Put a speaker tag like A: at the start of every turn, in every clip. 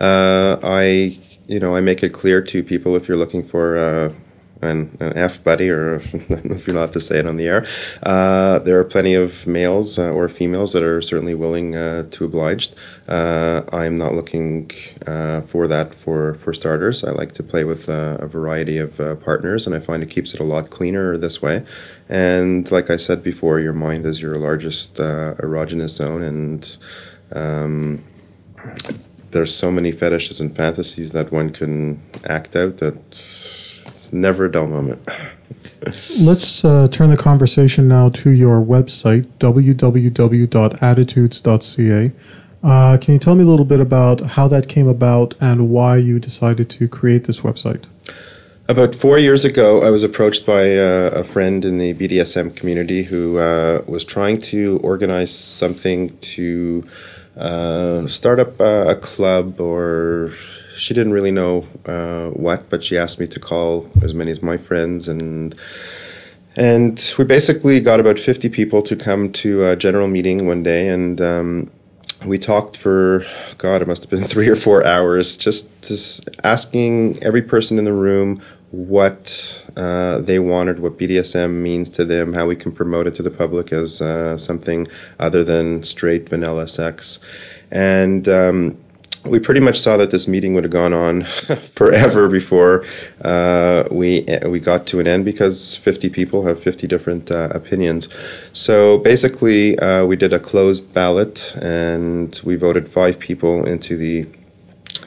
A: I make it clear to people if you're looking for an F buddy, or if you're allowed to say it on the air, there are plenty of males or females that are certainly willing to oblige. I'm not looking for that for starters. I like to play with a variety of partners, and I find it keeps it a lot cleaner this way. And like I said before, your mind is your largest erogenous zone, and there's so many fetishes and fantasies that one can act out that it's never a dull moment.
B: Let's turn the conversation now to your website, www.attitudes.ca. Can you tell me a little bit about how that came about and why you decided to create this website?
A: About 4 years ago, I was approached by a friend in the BDSM community who was trying to organize something to start up a club, or she didn't really know what, but she asked me to call as many as my friends, and we basically got about 50 people to come to a general meeting one day, and we talked for, God, it must have been 3 or 4 hours, just asking every person in the room what they wanted, what BDSM means to them, how we can promote it to the public as something other than straight vanilla sex. And we pretty much saw that this meeting would have gone on forever before we got to an end, because 50 people have 50 different opinions. So basically, we did a closed ballot, and we voted 5 people into the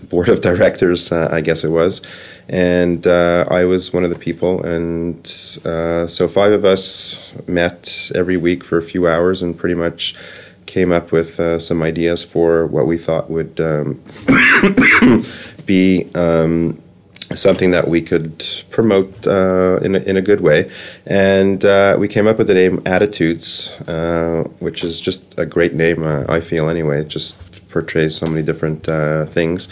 A: board of directors, I guess it was, and I was one of the people, and so 5 of us met every week for a few hours and pretty much came up with some ideas for what we thought would be something that we could promote in a good way, and we came up with the name Attitudes, which is just a great name, I feel anyway. It just portrays so many different things.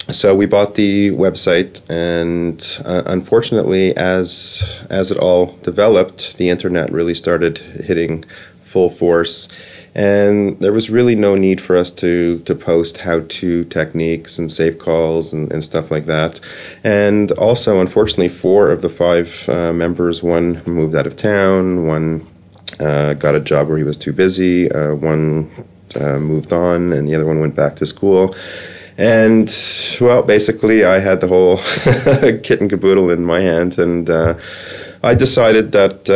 A: So we bought the website, and unfortunately, as it all developed, the internet really started hitting full force, and there was really no need for us to post how-to techniques and safe calls and stuff like that. And also, unfortunately, 4 of the 5 members, one moved out of town, one got a job where he was too busy, one moved on, and the other one went back to school. And, well, basically, I had the whole kit and caboodle in my hand, and I decided that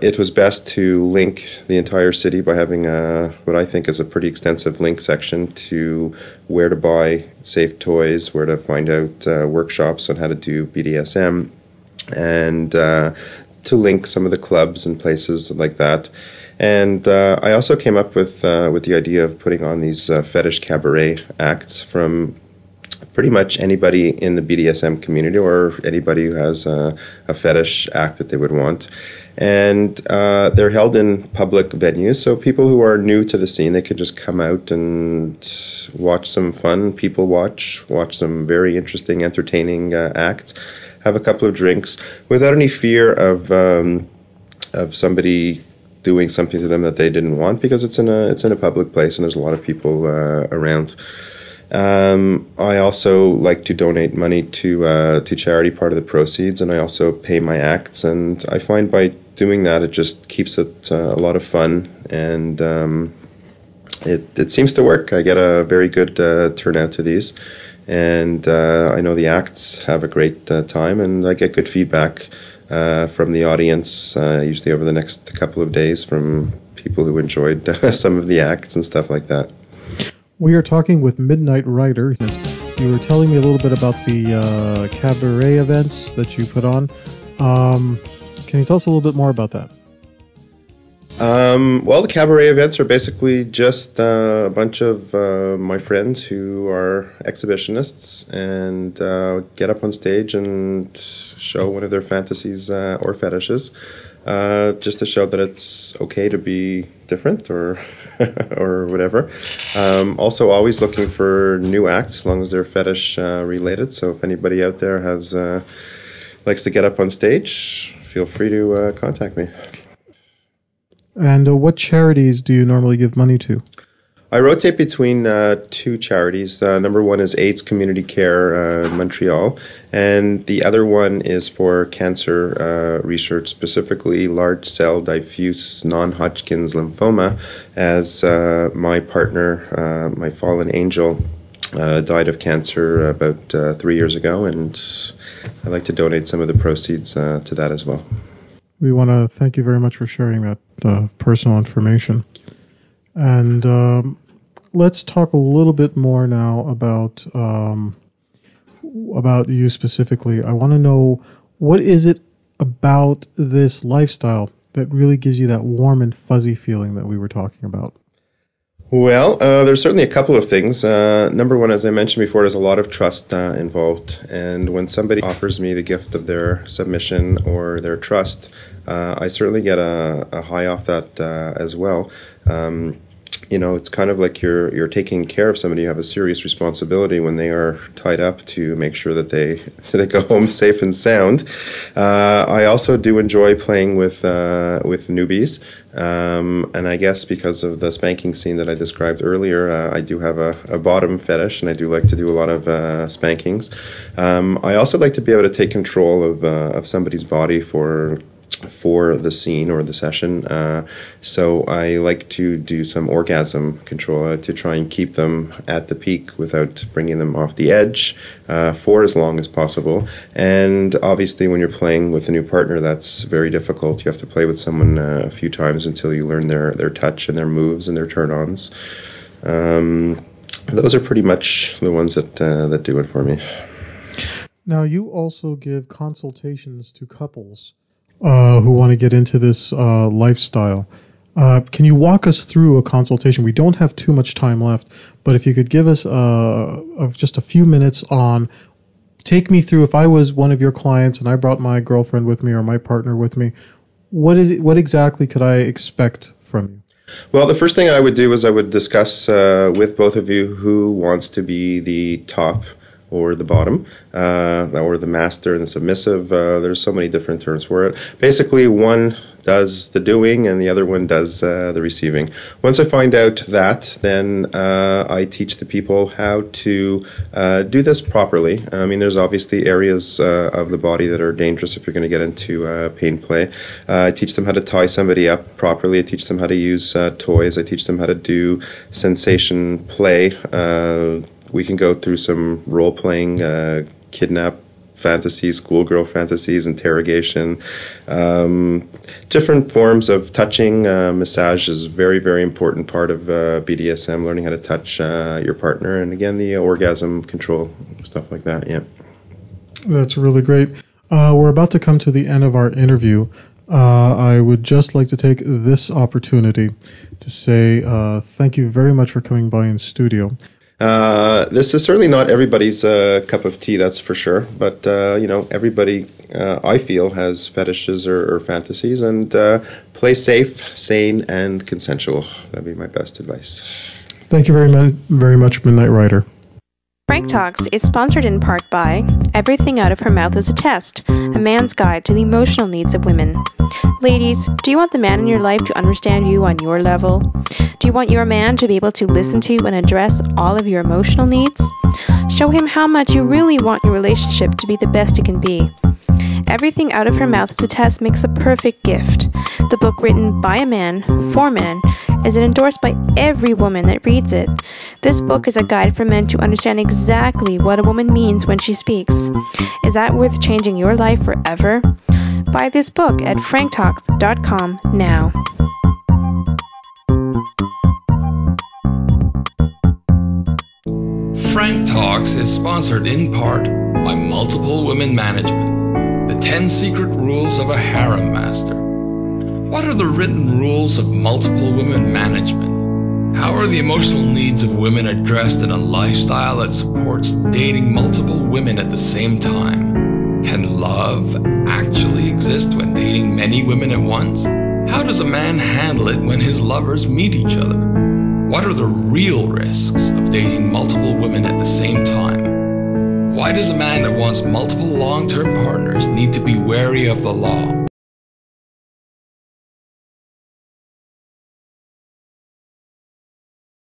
A: it was best to link the entire city by having what I think is a pretty extensive link section to where to buy safe toys, where to find out workshops on how to do BDSM, and to link some of the clubs and places like that. And I also came up with the idea of putting on these fetish cabaret acts from pretty much anybody in the BDSM community, or anybody who has a fetish act that they would want. And they're held in public venues, so people who are new to the scene, they could just come out and watch some fun people watch some very interesting, entertaining acts, have a couple of drinks, without any fear of somebody doing something to them that they didn't want, because it's in a public place and there's a lot of people around. I also like to donate money to charity, part of the proceeds, and I also pay my acts, and I find by doing that it just keeps it a lot of fun, and it seems to work. I get a very good turnout to these, and I know the acts have a great time, and I get good feedback from the audience, usually over the next couple of days, from people who enjoyed some of the acts and stuff like that.
B: We are talking with Midnight Rider. You were telling me a little bit about the cabaret events that you put on. Can you tell us a little bit more about that?
A: Well, the cabaret events are basically just a bunch of my friends who are exhibitionists and get up on stage and show one of their fantasies or fetishes, just to show that it's okay to be different or or whatever. Also, always looking for new acts as long as they're fetish related. So if anybody out there has likes to get up on stage, feel free to contact me.
B: And what charities do you normally give money to?
A: I rotate between two charities. Number one is AIDS Community Care in Montreal, and the other one is for cancer research, specifically large cell diffuse non-Hodgkin's lymphoma, as my partner, my fallen angel, died of cancer about 3 years ago, and I'd like to donate some of the proceeds to that as well.
B: We want to thank you very much for sharing that personal information. And let's talk a little bit more now about you specifically. I want to know, what is it about this lifestyle that really gives you that warm and fuzzy feeling that we were talking about?
A: Well, there's certainly a couple of things. Number one, as I mentioned before, there's a lot of trust involved. And when somebody offers me the gift of their submission or their trust, I certainly get a high off that as well. It's kind of like you're taking care of somebody. You have a serious responsibility when they are tied up to make sure that they go home safe and sound. I also do enjoy playing with newbies, and I guess because of the spanking scene that I described earlier, I do have a bottom fetish, and I do like to do a lot of spankings. I also like to be able to take control of somebody's body for the scene or the session. So I like to do some orgasm control to try and keep them at the peak without bringing them off the edge for as long as possible. And obviously when you're playing with a new partner, that's very difficult. You have to play with someone a few times until you learn their touch and their moves and their turn-ons. Those are pretty much the ones that do it for me.
B: Now, you also give consultations to couples who want to get into this lifestyle. Can you walk us through a consultation? We don't have too much time left, but if you could give us just a few minutes on, take me through, if I was one of your clients and I brought my girlfriend with me or my partner with me, what exactly could I expect from you?
A: Well, the first thing I would do is I would discuss with both of you who wants to be the top or the bottom, or the master and the submissive. There's so many different terms for it. Basically, one does the doing and the other one does the receiving. Once I find out that, then I teach the people how to do this properly. I mean, there's obviously areas of the body that are dangerous if you're going to get into pain play. I teach them how to tie somebody up properly. I teach them how to use toys. I teach them how to do sensation play. We can go through some role-playing, kidnap fantasies, schoolgirl fantasies, interrogation, different forms of touching. Massage is a very, very important part of BDSM, learning how to touch your partner, and again, the orgasm control, stuff like that, yeah.
B: That's really great. We're about to come to the end of our interview. I would just like to take this opportunity to say thank you very much for coming by in studio.
A: This is certainly not everybody's cup of tea, that's for sure. But, everybody, I feel, has fetishes or fantasies. And play safe, sane, and consensual. That'd be my best advice.
B: Thank you very much, Midnight Rider.
C: Frank Talks is sponsored in part by Everything Out of Her Mouth is a Test, a man's guide to the emotional needs of women. Ladies, do you want the man in your life to understand you on your level? Do you want your man to be able to listen to and address all of your emotional needs? Show him how much you really want your relationship to be the best it can be. Everything Out of Her Mouth is a Test makes the perfect gift. The book, written by a man, for men, is endorsed by every woman that reads it. This book is a guide for men to understand exactly what a woman means when she speaks. Is that worth changing your life forever? Buy this book at franktalks.com now.
D: Frank Talks is sponsored in part by Multiple Women Management, the 10 secret rules of a harem master. What are the written rules of multiple women management? How are the emotional needs of women addressed in a lifestyle that supports dating multiple women at the same time? Can love actually exist when dating many women at once? How does a man handle it when his lovers meet each other? What are the real risks of dating multiple women at the same time? Why does a man that wants multiple long-term partners need to be wary of the law?